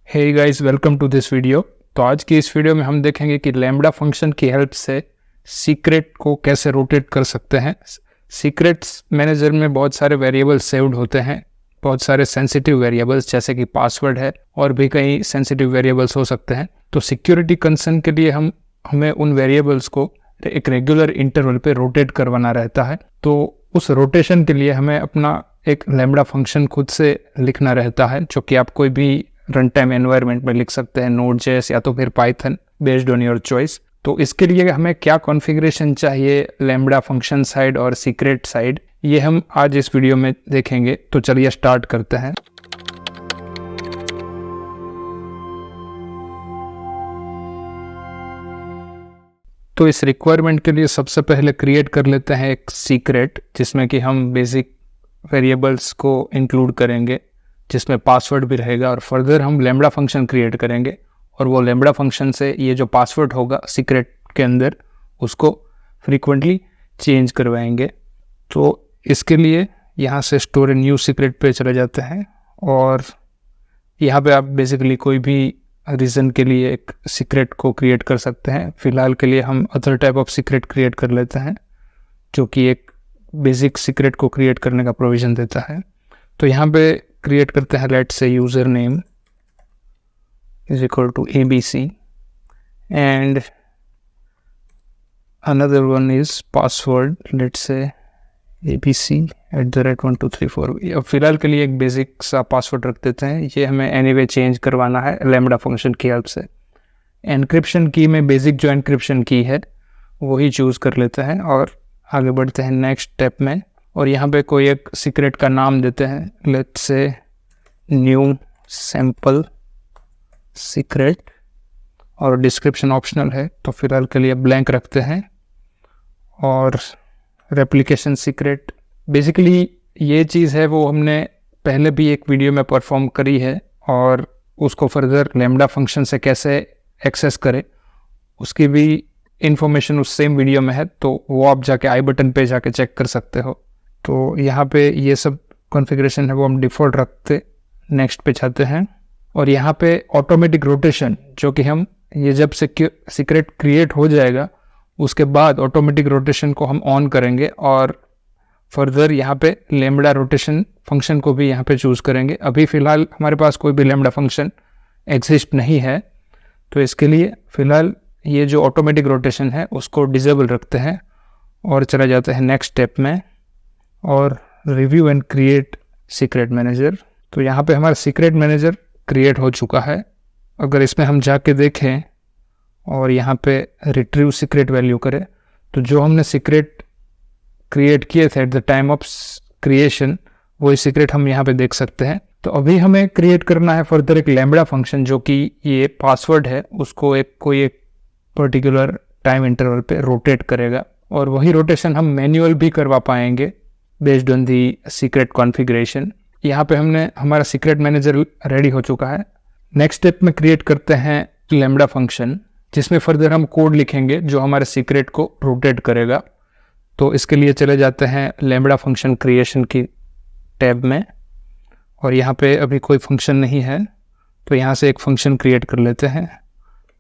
Hey guys, welcome to this video. तो आज की इस वीडियो में हम देखेंगे कि लैम्बडा फंक्शन की हेल्प से सीक्रेट को कैसे रोटेट कर सकते हैं। सीक्रेट्स मैनेजर में बहुत सारे वेरिएबल्स सेव्ड होते हैं, बहुत सारे सेंसिटिव वेरिएबल्स जैसे कि पासवर्ड है और भी कई सेंसिटिव वेरिएबल्स हो सकते हैं। तो सिक्योरिटी कंसर्न के लिए हमें उन वेरिएबल्स को एक रेगुलर इंटरवल पे रोटेट करवाना रहता है। तो उस रोटेशन के लिए हमें अपना एक लैम्बडा फंक्शन खुद से लिखना रहता है, जो कि आप कोई भी रन टाइम एनवायरनमेंट में लिख सकते हैं, Node.js या तो फिर Python, based on your choice. तो इसके लिए हमें क्या कॉन्फ़िगरेशन चाहिए लैम्बडा फंक्शन साइड और सीक्रेट साइड, ये हम आज इस वीडियो में देखेंगे। तो चलिए स्टार्ट करते हैं। तो इस रिक्वायरमेंट के लिए सबसे पहले क्रिएट कर लेते हैं एक सीक्रेट, जिसमें कि हम बेसिक वेरिएबल्स को इंक्लूड करेंगे, जिसमें पासवर्ड भी रहेगा। और फर्दर हम लैम्बडा फंक्शन क्रिएट करेंगे और वो लैम्बडा फंक्शन से ये जो पासवर्ड होगा सीक्रेट के अंदर, उसको फ्रीक्वेंटली चेंज करवाएंगे। तो इसके लिए यहाँ से स्टोर न्यू सीक्रेट पे चले जाते हैं और यहाँ पे आप बेसिकली कोई भी रीज़न के लिए एक सीक्रेट को क्रिएट कर सकते हैं। फ़िलहाल के लिए हम other type of secret create कर लेते हैं, जो कि एक बेसिक सीक्रेट को क्रिएट करने का प्रोविज़न देता है। तो यहाँ पे क्रिएट करते हैं, let's say user name is equal to ABC and another one is password, let's say ABC@1234। अब फिलहाल के लिए एक बेसिक सा पासवर्ड रख देते हैं। ये हमें एनीवे चेंज करवाना है लैम्बडा फंक्शन की हेल्प से। एनक्रिप्शन की में बेसिक जो एनक्रिप्शन की है वही चूज़ कर लेते हैं और आगे बढ़ते हैं नेक्स्ट स्टेप में। और यहाँ पे कोई एक सीक्रेट का नाम देते हैं, लेट्स से न्यू सैम्पल सीक्रेट, और डिस्क्रिप्शन ऑप्शनल है तो फिलहाल के लिए ब्लैंक रखते हैं। और रेप्लिकेशन सीक्रेट, बेसिकली ये चीज़ है वो हमने पहले भी एक वीडियो में परफॉर्म करी है, और उसको फर्दर लैम्बडा फंक्शन से कैसे एक्सेस करें उसकी भी इंफॉर्मेशन उस सेम वीडियो में है, तो वो आप जाके आई बटन पे जाके चेक कर सकते हो। तो यहाँ पे ये सब कॉन्फ़िगरेशन है वो हम डिफ़ॉल्ट रखते, नेक्स्ट पे जाते हैं। और यहाँ पे ऑटोमेटिक रोटेशन, जो कि हम ये जब सीक्रेट क्रिएट हो जाएगा उसके बाद ऑटोमेटिक रोटेशन को हम ऑन करेंगे और फर्दर यहाँ पे लैम्बडा रोटेशन फंक्शन को भी यहाँ पे चूज़ करेंगे। अभी फ़िलहाल हमारे पास कोई भी लैम्बडा फंक्शन एग्जिस्ट नहीं है, तो इसके लिए फ़िलहाल ये जो ऑटोमेटिक रोटेशन है उसको डिसेबल रखते हैं और चला जाते हैं नेक्स्ट स्टेप में और review and create secret manager. तो यहाँ पे हमारा सीक्रेट मैनेजर क्रिएट हो चुका है। अगर इसमें हम जाके देखें और यहाँ पे रिट्रीव सीक्रेट वैल्यू करें, तो जो हमने सीक्रेट क्रिएट किए थे at the time of creation, वही सीक्रेट हम यहाँ पे देख सकते हैं। तो अभी हमें क्रिएट करना है फर्दर एक लैम्बडा फंक्शन, जो कि ये पासवर्ड है उसको कोई एक पर्टिकुलर टाइम इंटरवल पे रोटेट करेगा, और वही रोटेशन हम मैन्युअल भी करवा पाएंगे based on the secret configuration. यहाँ पे हमारा सीक्रेट मैनेजर रेडी हो चुका है। नेक्स्ट स्टेप में क्रिएट करते हैं लैम्बडा फंक्शन, जिसमें फर्दर हम कोड लिखेंगे जो हमारे सीक्रेट को रोटेट करेगा। तो इसके लिए चले जाते हैं लैम्बडा फंक्शन क्रिएशन की टैब में, और यहाँ पे अभी कोई फंक्शन नहीं है तो यहाँ से एक फंक्शन क्रिएट कर लेते हैं,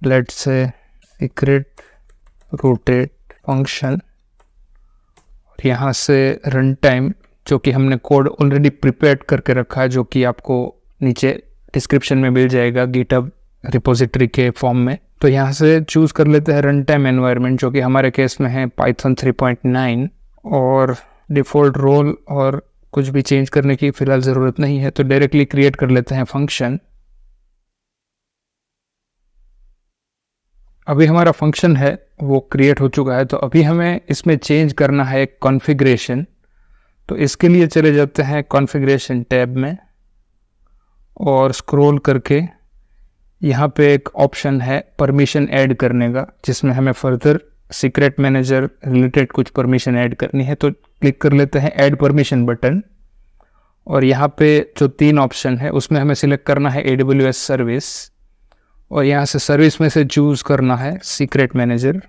लेट्स से सीक्रेट रोटेट फंक्शन। और यहाँ से रन टाइम, जो कि हमने कोड ऑलरेडी प्रिपेयर करके रखा है, जो कि आपको नीचे डिस्क्रिप्शन में मिल जाएगा गिटहब रिपोजिटरी के फॉर्म में। तो यहाँ से चूज़ कर लेते हैं रन टाइम एनवायरनमेंट, जो कि हमारे केस में है पाइथन 3.9, और डिफ़ॉल्ट रोल और कुछ भी चेंज करने की फ़िलहाल ज़रूरत नहीं है, तो डायरेक्टली क्रिएट कर लेते हैं फंक्शन। अभी हमारा फंक्शन है वो क्रिएट हो चुका है। तो अभी हमें इसमें चेंज करना है एक कॉन्फ़िगरेशन। तो इसके लिए चले जाते हैं कॉन्फ़िगरेशन टैब में और स्क्रॉल करके यहाँ पे एक ऑप्शन है परमिशन ऐड करने का, जिसमें हमें फर्दर सीक्रेट मैनेजर रिलेटेड कुछ परमिशन ऐड करनी है। तो क्लिक कर लेते हैं ऐड परमिशन बटन, और यहाँ पे जो 3 ऑप्शन है उसमें हमें सिलेक्ट करना है AWS सर्विस, और यहाँ से सर्विस में से चूज़ करना है सीक्रेट मैनेजर।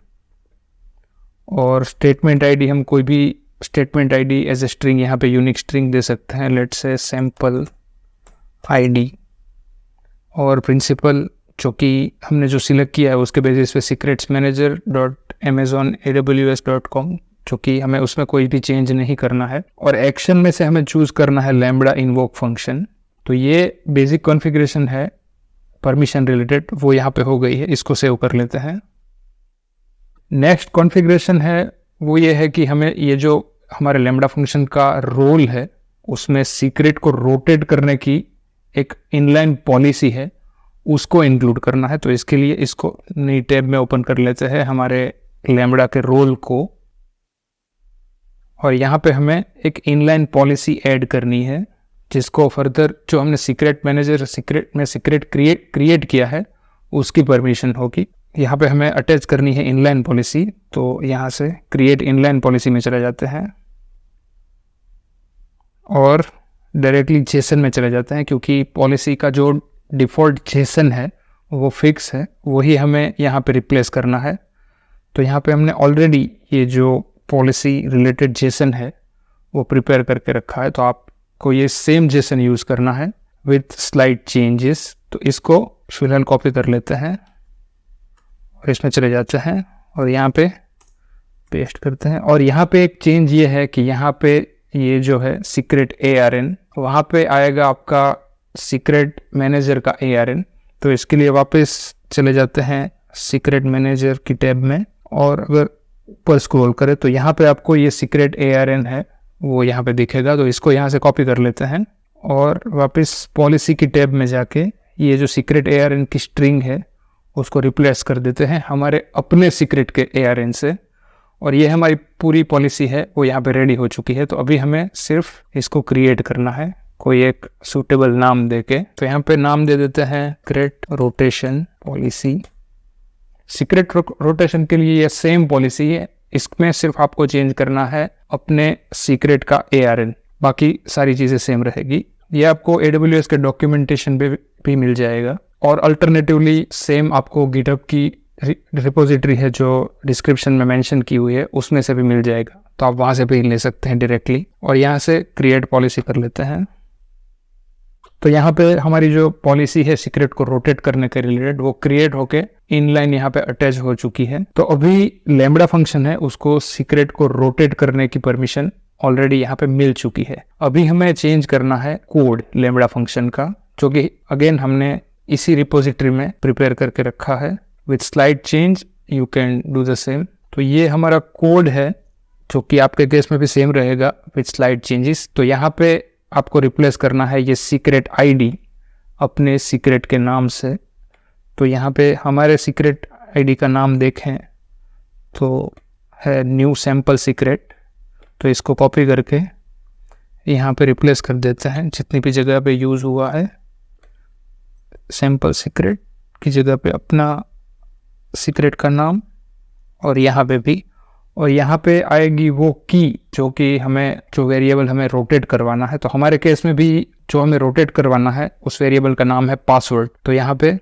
और स्टेटमेंट आईडी हम कोई भी statement ID as a string यहाँ पे यूनिक स्ट्रिंग दे सकते हैं, लेट्स से सैम्पल आईडी और प्रिंसिपल जो कि हमने जो सिलेक्ट किया है उसके बेसिस पे secretsmanager.amazonaws.com, जो कि हमें उसमें कोई भी चेंज नहीं करना है। और एक्शन में से हमें चूज़ करना है लैम्बडा इन्वोक फंक्शन। तो ये बेसिक कॉन्फ़िगरेशन है परमिशन रिलेटेड, वो यहाँ पे हो गई है, इसको सेव कर लेते हैं। नेक्स्ट कॉन्फ़िगरेशन है वो ये है कि हमें ये जो हमारे लैम्बडा फंक्शन का रोल है उसमें सीक्रेट को रोटेट करने की एक इनलाइन पॉलिसी है, उसको इंक्लूड करना है। तो इसके लिए इसको नई टैब में ओपन कर लेते हैं हमारे लैम्बडा के रोल को, और यहाँ पे हमें एक इनलाइन पॉलिसी ऐड करनी है जिसको फर्दर जो हमने सीक्रेट मैनेजर सीक्रेट क्रिएट किया है उसकी परमिशन होगी। यहाँ पे हमें अटैच करनी है इनलाइन पॉलिसी, तो यहाँ से क्रिएट इनलाइन पॉलिसी में चले जाते हैं और डायरेक्टली जेसन में चले जाते हैं, क्योंकि पॉलिसी का जो डिफ़ॉल्ट जेसन है वो फिक्स है, वही हमें यहाँ पे रिप्लेस करना है। तो यहाँ पे हमने ऑलरेडी ये जो पॉलिसी रिलेटेड जेसन है वो प्रिपेयर करके रखा है, तो आपको ये सेम जेसन यूज़ करना है विथ स्लाइड चेंजेस। तो इसको फिलहाल कॉपी कर लेते हैं और इसमें चले जाते हैं और यहाँ पे पेस्ट करते हैं। और यहाँ पे एक चेंज ये है कि यहाँ पे ये जो है सीक्रेट ARN, वहाँ पे आएगा आपका सीक्रेट मैनेजर का ARN। तो इसके लिए वापस चले जाते हैं सीक्रेट मैनेजर की टैब में, और अगर ऊपर स्क्रॉल करें तो यहाँ पे आपको ये सीक्रेट ARN है वो यहाँ पे दिखेगा। तो इसको यहाँ से कॉपी कर लेते हैं और वापस पॉलिसी की टैब में जाके ये जो सीक्रेट ARN की स्ट्रिंग है उसको रिप्लेस कर देते हैं हमारे अपने सीक्रेट के ARN से, और ये हमारी पूरी पॉलिसी है वो यहाँ पे रेडी हो चुकी है। तो अभी हमें सिर्फ इसको क्रिएट करना है कोई एक सूटेबल नाम देके। तो यहाँ पे नाम दे देते हैं secret rotation policy. Secret rotation के लिए ये सेम पॉलिसी है, इसमें सिर्फ आपको चेंज करना है अपने सीक्रेट का ARN, बाकी सारी चीज़ें सेम रहेगी। ये आपको AWS के डॉक्यूमेंटेशन पे भी मिल जाएगा, और अल्टरनेटिवली सेम आपको गिटहब की रिपोजिटरी है जो डिस्क्रिप्शन में मेंशन की हुई है उसमें से भी मिल जाएगा, तो आप वहाँ से भी ले सकते हैं डायरेक्टली। और यहाँ से क्रिएट पॉलिसी कर लेते हैं। तो यहाँ पे हमारी जो पॉलिसी है सीक्रेट को रोटेट करने के रिलेटेड वो क्रिएट होके इनलाइन यहाँ पे अटैच हो चुकी है। तो अभी लैम्बडा फंक्शन है उसको सीक्रेट को रोटेट करने की परमिशन ऑलरेडी यहाँ पे मिल चुकी है। अभी हमें चेंज करना है कोड लैम्बडा फंक्शन का, जो कि अगेन हमने इसी रिपोजिटरी में प्रिपेयर करके रखा है। With slide change you can do the same. तो ये हमारा कोड है जो कि आपके केस में भी सेम रहेगा विथ स्लाइड चेंजेस। तो यहाँ पे आपको रिप्लेस करना है ये सीक्रेट ID अपने सीक्रेट के नाम से। तो यहाँ पे हमारे सीक्रेट ID का नाम देखें तो है न्यू सैम्पल सीक्रेट। तो इसको कॉपी करके यहाँ पे रिप्लेस कर देते हैं, जितनी भी जगह पे यूज़ हुआ है सैम्पल सीक्रेट की जगह पे अपना सीक्रेट का नाम, और यहाँ पे भी। और यहाँ पे आएगी वो की जो कि हमें जो वेरिएबल हमें रोटेट करवाना है। तो हमारे केस में भी जो हमें रोटेट करवाना है उस वेरिएबल का नाम है पासवर्ड। तो यहाँ पे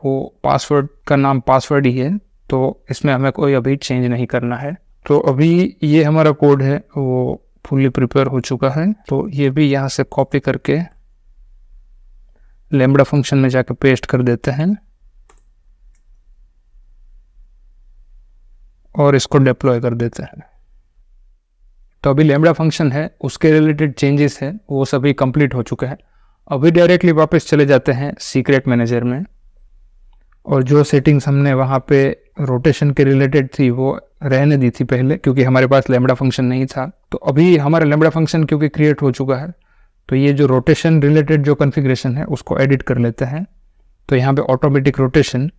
वो पासवर्ड का नाम पासवर्ड ही है, तो इसमें हमें कोई अभी चेंज नहीं करना है। तो अभी ये हमारा कोड है वो फुली प्रिपेयर हो चुका है। तो ये भी यहाँ से कॉपी करके लैम्बडा फंक्शन में जाकर पेस्ट कर देते हैं और इसको डिप्लॉय कर देते हैं। तो अभी लैम्बडा फंक्शन है उसके रिलेटेड चेंजेस है वो सभी कंप्लीट हो चुके हैं। अभी डायरेक्टली वापस चले जाते हैं सीक्रेट मैनेजर में, और जो सेटिंग्स हमने वहाँ पे रोटेशन के रिलेटेड थी वो रहने दी थी पहले, क्योंकि हमारे पास लैम्बडा फंक्शन नहीं था। तो अभी हमारा लैम्बडा फंक्शन क्योंकि क्रिएट हो चुका है, तो ये जो रोटेशन रिलेटेड जो कॉन्फ़िगरेशन है उसको एडिट कर लेते हैं। तो यहाँ पे ऑटोमेटिक रोटेशन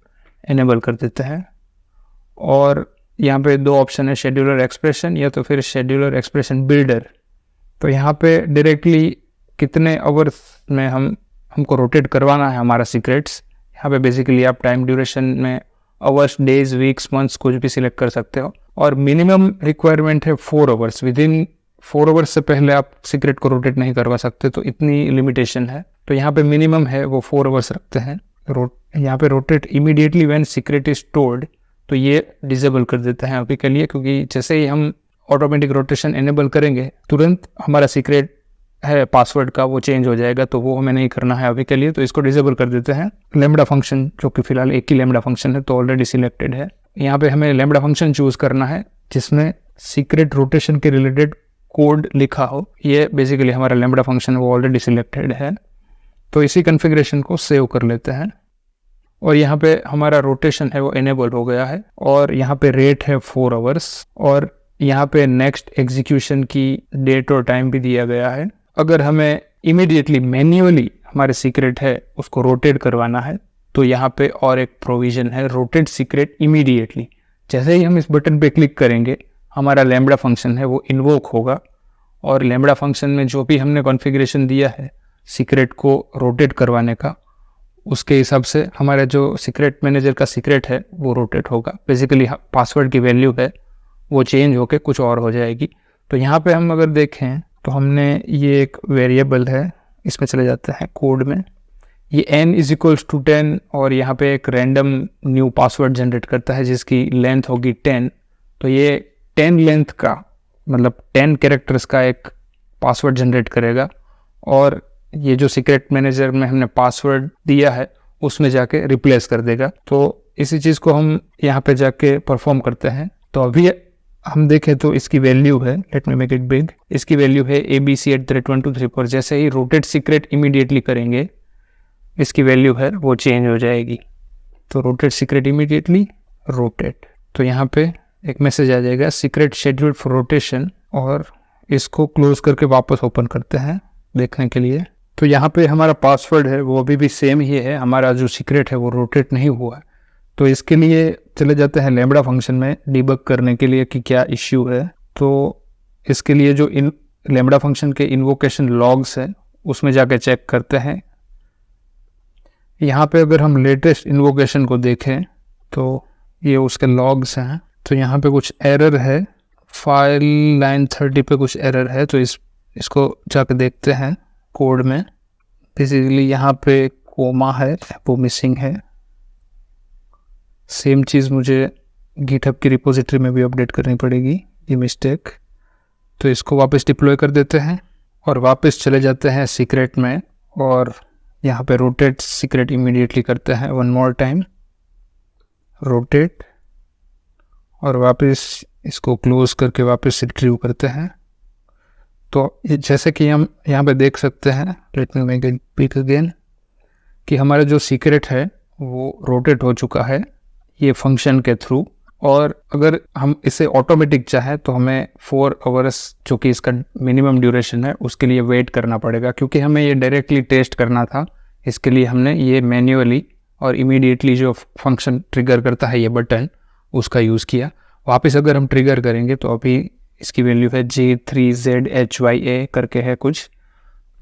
इनेबल कर देते हैं, और यहाँ पे दो ऑप्शन है, शेड्यूलर एक्सप्रेशन या तो फिर शेड्यूलर एक्सप्रेशन बिल्डर। तो यहाँ पे डायरेक्टली कितने आवर्स में हमको रोटेट करवाना है हमारा सीक्रेट्स, यहाँ पे बेसिकली आप टाइम ड्यूरेशन में आवर्स, डेज, वीक्स, मंथ्स कुछ भी सिलेक्ट कर सकते हो। और मिनिमम रिक्वायरमेंट है 4 आवर्स। विद इन 4 आवर्स से पहले आप सीक्रेट को रोटेट नहीं करवा सकते, तो इतनी लिमिटेशन है। तो यहाँ पे मिनिमम है वो 4 आवर्स रखते हैं। यहाँ पे rotate immediately when secret is stored, तो ये डिसेबल कर देते हैं अभी के लिए, क्योंकि जैसे ही हम ऑटोमेटिक रोटेशन इनेबल करेंगे तुरंत हमारा सीक्रेट है पासवर्ड का वो चेंज हो जाएगा, तो वो हमें नहीं करना है अभी के लिए, तो इसको डिसेबल कर देते हैं। लैम्बडा फंक्शन जो कि फिलहाल एक ही लैम्बडा फंक्शन है तो ऑलरेडी सिलेक्टेड है। यहाँ पे हमें लैम्बडा फंक्शन चूज करना है जिसमें सीक्रेट रोटेशन के रिलेटेड कोड लिखा हो। ये बेसिकली हमारा लैम्बडा फंक्शन वो ऑलरेडी सिलेक्टेड है, तो इसी कॉन्फ़िगरेशन को सेव कर लेते हैं। और यहाँ पे हमारा रोटेशन है वो इनेबल हो गया है, और यहाँ पे रेट है 4 आवर्स, और यहाँ पे नेक्स्ट एग्जीक्यूशन की डेट और टाइम भी दिया गया है। अगर हमें इमीडिएटली मैन्युअली हमारे सीक्रेट है उसको रोटेट करवाना है तो यहाँ पे और एक प्रोविजन है, रोटेट सीक्रेट इमीडिएटली। जैसे ही हम इस बटन पे क्लिक करेंगे हमारा लैम्बडा फंक्शन है वो इन्वोक होगा, और लैम्बडा फंक्शन में जो भी हमने कॉन्फ़िगरेशन दिया है सीक्रेट को रोटेट करवाने का, उसके हिसाब से हमारा जो सीक्रेट मैनेजर का सीक्रेट है वो रोटेट होगा। बेसिकली पासवर्ड की वैल्यू है वो चेंज होके कुछ और हो जाएगी। तो यहाँ पे हम अगर देखें तो हमने ये एक वेरिएबल है, इसमें चले जाते हैं कोड में, ये n = 10, और यहाँ पे एक रैंडम न्यू पासवर्ड जनरेट करता है जिसकी लेंथ होगी 10। तो ये 10 लेंथ का मतलब 10 कैरेक्टर्स का एक पासवर्ड जनरेट करेगा, और ये जो सीक्रेट मैनेजर में हमने पासवर्ड दिया है उसमें जाके रिप्लेस कर देगा। तो इसी चीज़ को हम यहाँ पे जाके परफॉर्म करते हैं। तो अभी हम देखें तो इसकी वैल्यू है, let me make it big, इसकी वैल्यू है abc@123। जैसे ही रोटेट सीक्रेट इमीडिएटली करेंगे इसकी वैल्यू है वो चेंज हो जाएगी। तो रोटेट सीक्रेट इमीडिएटली रोटेट, तो यहाँ पे एक मैसेज आ जाएगा सीक्रेट शेड्यूल्ड फॉर रोटेशन, और इसको क्लोज करके वापस ओपन करते हैं देखने के लिए। तो यहाँ पे हमारा पासवर्ड है वो अभी भी सेम ही है, हमारा जो सीक्रेट है वो रोटेट नहीं हुआ है। तो इसके लिए चले जाते हैं लैम्बडा फंक्शन में डिबग करने के लिए कि क्या इश्यू है। तो इसके लिए जो इन लैम्बडा फंक्शन के इन्वोकेशन लॉग्स है उसमें जाके चेक करते हैं। यहाँ पे अगर हम लेटेस्ट इन्वोकेशन को देखें तो ये उसके लॉग्स हैं। तो यहाँ पे कुछ एरर है, फाइल लाइन 30 पे कुछ एरर है, तो इसको जाके देखते हैं कोड में। बेसिकली यहाँ पे कोमा है वो मिसिंग है। सेम चीज़ मुझे गिटहब की रिपोजिटरी में भी अपडेट करनी पड़ेगी, ये मिस्टेक। तो इसको वापस डिप्लॉय कर देते हैं और वापस चले जाते हैं सीक्रेट में, और यहाँ पे रोटेट सीक्रेट इमीडिएटली करते हैं। 1 मोर टाइम रोटेट, और वापस इसको क्लोज करके वापस रिट्रीव करते हैं। तो जैसे कि हम यहाँ पे देख सकते हैं, let me make it big again, कि हमारा जो सीक्रेट है वो रोटेट हो चुका है ये फंक्शन के थ्रू। और अगर हम इसे ऑटोमेटिक चाहें तो हमें 4 आवर्स जो कि इसका मिनिमम ड्यूरेशन है उसके लिए वेट करना पड़ेगा, क्योंकि हमें ये डायरेक्टली टेस्ट करना था। इसके लिए हमने ये मैन्युअली और इमीडिएटली जो फंक्शन ट्रिगर करता है ये बटन, उसका यूज़ किया। वापस अगर हम ट्रिगर करेंगे तो अभी इसकी वैल्यू है G3ZHYA करके है कुछ।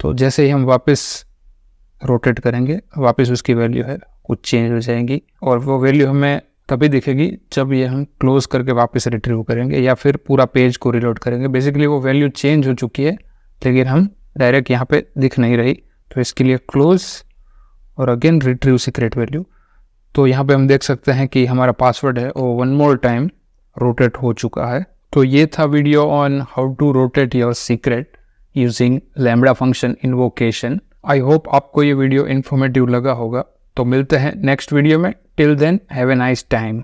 तो जैसे ही हम वापस रोटेट करेंगे वापस उसकी वैल्यू है कुछ चेंज हो जाएगी, और वो वैल्यू हमें तभी दिखेगी जब ये हम क्लोज करके वापस रिट्रीव करेंगे या फिर पूरा पेज को रिलोड करेंगे। बेसिकली वो वैल्यू चेंज हो चुकी है लेकिन हम डायरेक्ट यहाँ पे दिख नहीं रही। तो इसके लिए क्लोज और अगेन रिट्रीव सीक्रेट वैल्यू। तो यहाँ पे हम देख सकते हैं कि हमारा पासवर्ड है वो 1 मोर टाइम रोटेट हो चुका है। तो ये था video on how to rotate your secret using lambda function invocation. I hope आपको ये वीडियो इन्फॉर्मेटिव लगा होगा। तो मिलते हैं नेक्स्ट वीडियो में। Till then have a nice time.